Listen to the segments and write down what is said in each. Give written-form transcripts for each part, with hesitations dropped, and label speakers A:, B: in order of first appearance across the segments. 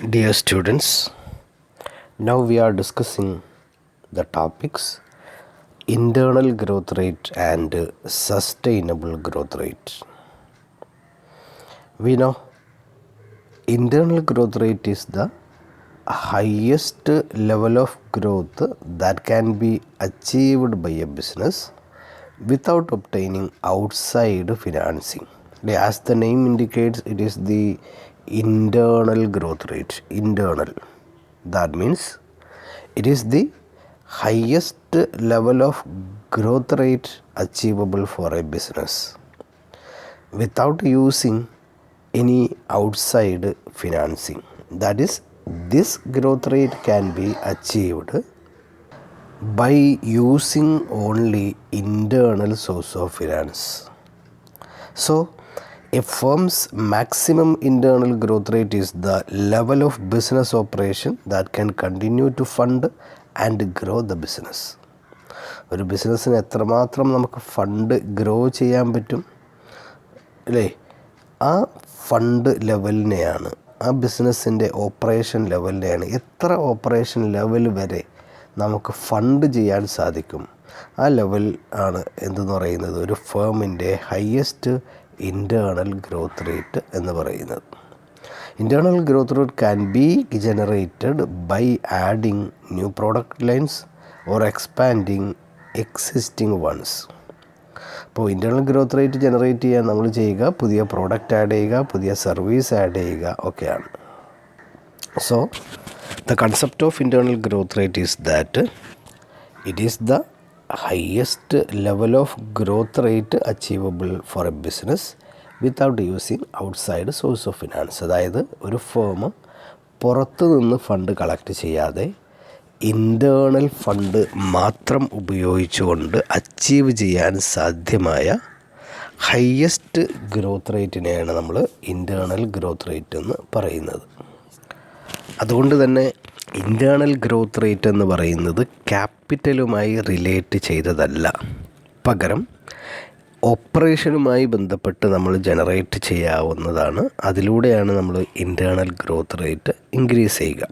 A: Dear students, now we are discussing the topics internal growth rate and sustainable growth rate. We know internal growth rate is the highest level of growth that can be achieved by a business without obtaining outside financing. As the name indicates, it is the internal growth rate. Internal. That means it is the highest level of growth rate achievable for a business without using any outside financing. That is, this growth rate can be achieved by using only internal source of finance. So, a firm's maximum internal growth rate is the level of business operation that can continue to fund and grow the business. ഒരു ബിസിനസ്സിന് എത്രമാത്രം നമുക്ക് fund grow ചെയ്യാൻ പറ്റും അല്ലേ, ആ fund ലെവലിനെയാണ്, ആ ബിസിനസ്സിൻ്റെ ഓപ്പറേഷൻ ലെവലിനെയാണ്, എത്ര ഓപ്പറേഷൻ ലെവൽ വരെ നമുക്ക് ഫണ്ട് ചെയ്യാൻ സാധിക്കും, ആ ലെവൽ ആണ് എന്തെന്ന് പറയുന്നത് ഒരു ഫേമിൻ്റെ ഹയസ്റ്റ് ഇൻറ്റേർണൽ ഗ്രോത്ത് റേറ്റ് എന്ന് പറയുന്നത്. Internal growth rate can be generated by adding new product lines or expanding existing ones. അപ്പോൾ ഇൻറ്റേർണൽ ഗ്രോത്ത് റേറ്റ് ജനറേറ്റ് ചെയ്യാൻ നമ്മൾ ചെയ്യുക പുതിയ പ്രോഡക്റ്റ് ആഡ് ചെയ്യുക, പുതിയ സർവീസ് ആഡ് ചെയ്യുക ഒക്കെയാണ്. So the concept of internal growth rate is that it is the highest level of growth rate achievable for a business without using outside source of finance. അതായത് ഒരു firm പുറത്തു നിന്ന് fund collect ചെയ്യാതെ internal fund മാത്രം ഉപയോഗിച്ചുകൊണ്ട് achieve ചെയ്യാൻ സാധ്യമായ highest growth റേറ്റിനെയാണ് നമ്മൾ ഇൻറ്റേർണൽ ഗ്രോത്ത് റേറ്റ് എന്ന് പറയുന്നത്. അതുകൊണ്ട് തന്നെ ഇൻറ്റേർണൽ ഗ്രോത്ത് റേറ്റ് എന്ന് പറയുന്നത് ക്യാപിറ്റലുമായി റിലേറ്റ് ചെയ്തതല്ല, പകരം ഓപ്പറേഷനുമായി ബന്ധപ്പെട്ട് നമ്മൾ ജനറേറ്റ് ചെയ്യാവുന്നതാണ്. അതിലൂടെയാണ് നമ്മൾ ഇൻറ്റേർണൽ ഗ്രോത്ത് റേറ്റ് ഇൻക്രീസ് ചെയ്യുക.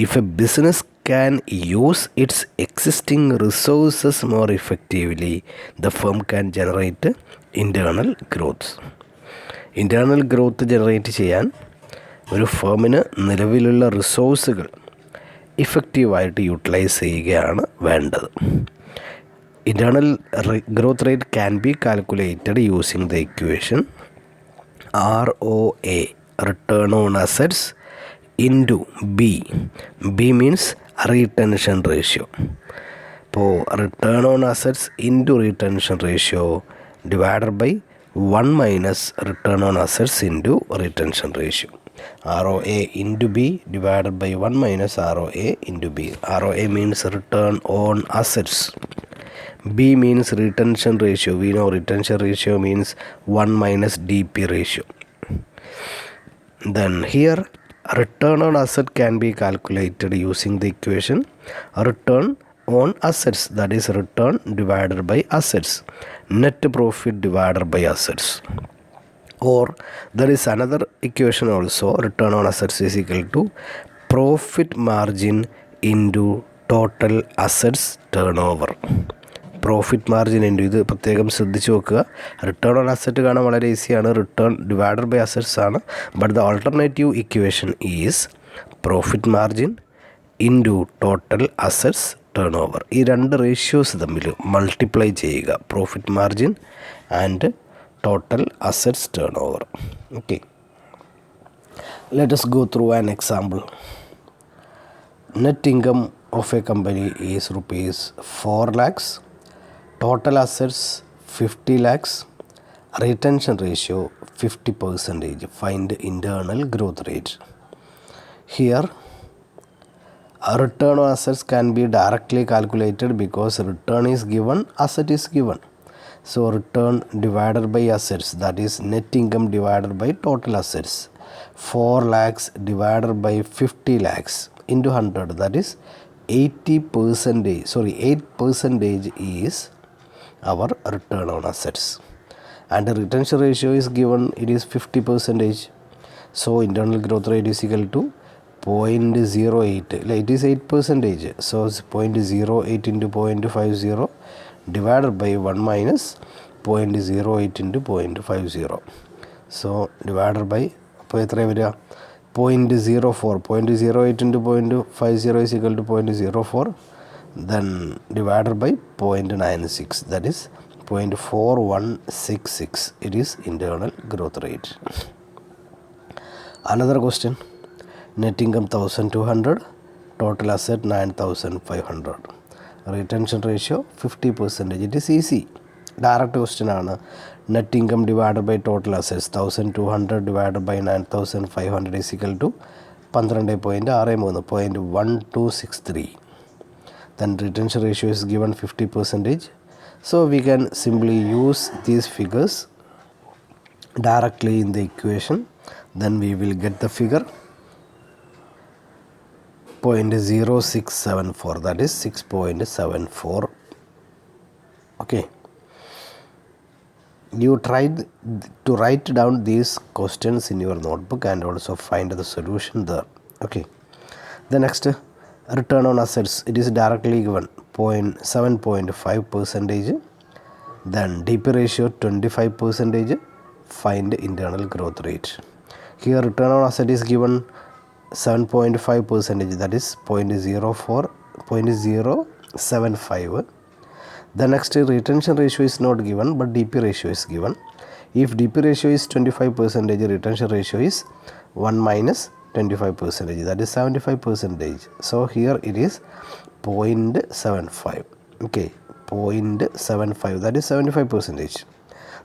A: If a business can use its existing resources more effectively the firm can generate internal growth. Internal growth generate ചെയ്യാൻ ഒരു ഫേമിന് നിലവിലുള്ള റിസോഴ്സുകൾ ഇഫക്റ്റീവായിട്ട് യൂട്ടിലൈസ് ചെയ്യുകയാണ് വേണ്ടത്. Internal growth rate can be calculated using the equation ROA, return on assets, into B means retention ratio. അപ്പോൾ return on assets into retention ratio divided by 1 minus return on assets into retention ratio. ROA into B divided by 1 minus ROA into B. ROA means return on assets. B means retention ratio. We know retention ratio means 1 minus DP ratio. Then here return on asset can be calculated using the equation return on assets, that is return divided by assets, net profit divided by assets. Or there is another equation also, return on assets is equal to profit margin into total assets turnover. Profit margin into, ഇത് പ്രത്യേകം ശ്രദ്ധിച്ച് നോക്കുക. Return on asset കാണാൻ വളരെ ഈസിയാണ്, return divided by assets ആണ്. But the alternative equation is profit margin into total assets turn over. ഈ രണ്ട് റേഷ്യോസ് തമ്മിൽ മൾട്ടിപ്ലൈ ചെയ്യുക, profit margin and total assets turnover. Okay, let us go through an example. Net income of a company is rupees 4 lakhs, total assets 50 lakhs, retention ratio 50%. Find internal growth rate. Here a return on assets can be directly calculated because return is given, asset is given. So return divided by assets, that is net income divided by total assets. 4 lakhs divided by 50 lakhs into 100, that is 8% is our return on assets. And the retention ratio is given, it is 50%. So internal growth rate is equal to 0.08, it is 8%. So 0.08 into 0.50 divided by 1 minus 0.08 into 0.50. So divided by 0.04. 0.08 into 0.50 is equal to 0.04. Then divided by 0.96, that is 0.4166. It is internal growth rate. Another question. Net income 1200, total asset 9500, retention ratio 50%. It is easy. Direct question ആണ്. Net income divided by total assets 1200 divided by 9500 is equal to 12.63. Then retention ratio is given 50%. So we can simply use these figures directly in the equation. Then we will get the figure 0.0674, that is 6.74. Okay. You tried to write down these questions in your notebook and also find the solution there. Okay. The next, return on assets, it is directly given 7.5%. Then DP ratio 25%. Find internal growth rate. Here return on asset is given 7.5%, that is 0.75. The next, retention ratio is not given, but DP ratio is given. If DP ratio is 25%, retention ratio is 1 minus 25%, that is 75%. So here it is 0.75. Okay, 0.75, that is 75%.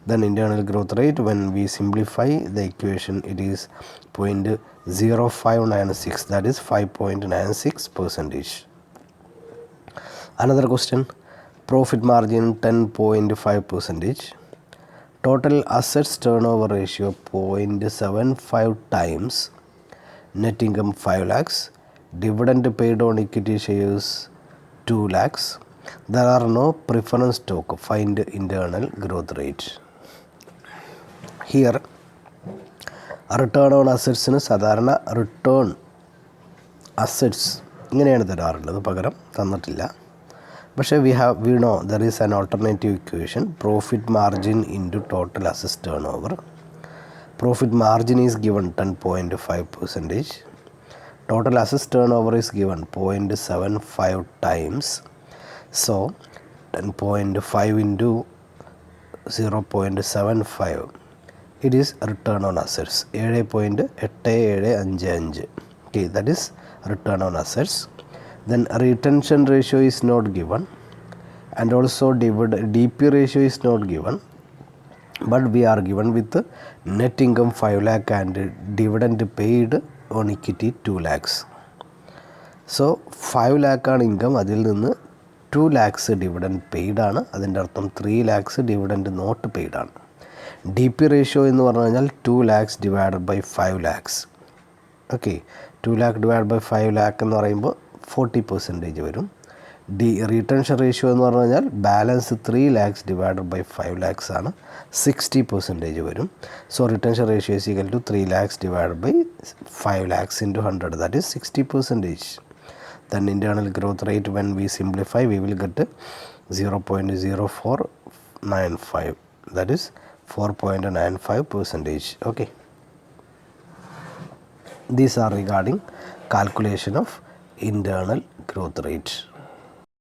A: Then internal growth rate, when we simplify the equation, it is 0.0596, that is 5.96%. Another question. Profit margin 10.5%. Total assets turnover ratio 0.75 times. Net income 5 lakhs. Dividend paid on equity shares 2 lakhs. There are no preference stock. Find internal growth rate. Here return on assets in സാധാരണ return assets ഇങ്ങനെയാണ് തരാറുള്ളത്, പകരം തന്നിട്ടില്ല. പക്ഷേ we know there is an alternative equation, profit margin into total assets turnover. Profit margin is given 10.5%. Total assets turnover is given 0.75 times. So 10.5 into 0.75, it is return on assets 7.8755. Okay, that is return on assets. Then retention ratio is not given, and also DP ratio is not given, but we are given with net income 5 lakh and dividend paid on equity 2 lakhs. So 5 lakh ആണ് income, അതിൽ നിന്ന് 2 lakhs dividend paid ആണ്. അതിൻ്റെ അർത്ഥം 3 lakhs dividend not paid ആണ്. DP ratio എന്ന് പറഞ്ഞു കഴിഞ്ഞാൽ 2 lakhs divided by 5 lakhs. Okay, 2 lakh divided by 5 lakh എന്ന് പറയുമ്പോൾ 40% വരും. റിട്ടൻഷൻ റേഷ്യോ എന്ന് പറഞ്ഞു കഴിഞ്ഞാൽ balance 3 lakhs divided by 5 lakhs ആണ്, 60% വരും. So retention ratio is equal to 3 lakhs divided by 5 lakhs into 100, that is 60%. Then internal growth rate, when we simplify, we will get 0.0495, that is 4.95%. Okay. These are regarding calculation of internal growth rate.